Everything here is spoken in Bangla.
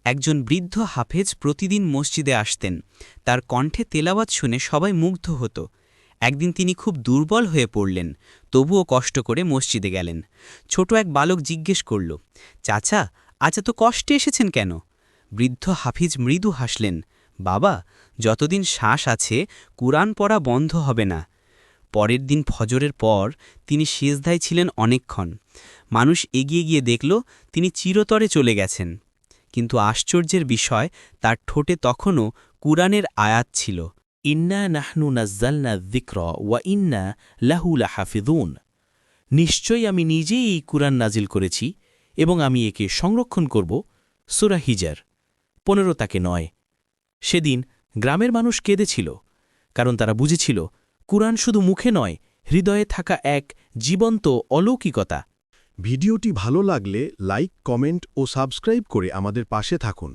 একজন বৃদ্ধ হাফেজ প্রতিদিন মসজিদে আসতেন। তার কণ্ঠে তেলাওয়াত শুনে সবাই মুগ্ধ হতো। একদিন তিনি খুব দুর্বল হয়ে পড়লেন, তবুও কষ্ট করে মসজিদে গেলেন। ছোট এক বালক জিজ্ঞেস করল, চাচা, আজ এত কষ্টে এসেছেন কেন? বৃদ্ধ হাফিজ মৃদু হাসলেন, বাবা, যতদিন শ্বাস আছে কুরআন পড়া বন্ধ হবে না। পরের দিন ফজরের পর তিনি সিজদায় ছিলেন অনেকক্ষণ। মানুষ এগিয়ে গিয়ে দেখল তিনি চিরতরে চলে গেছেন। কিন্তু আশ্চর্যের বিষয়, তার ঠোঁটে তখনও কুরআনের আয়াত ছিল। ইন্না নাহনু নাজ্জালনা যিকর ওয়া ইন্না লাহু লাহাফিযুন। নিশ্চয়ই আমি নিজেই এই কুরআন নাজিল করেছি এবং আমি একে সংরক্ষণ করব। সূরা হিজর 15-9। সেদিন গ্রামের মানুষ কেঁদেছিল, কারণ তারা বুঝেছিল কুরআন শুধু মুখে নয়, হৃদয়ে থাকা এক জীবন্ত অলৌকিকতা। ভিডিওটি ভালো লাগলে লাইক, কমেন্ট ও সাবস্ক্রাইব করে আমাদের পাশে থাকুন।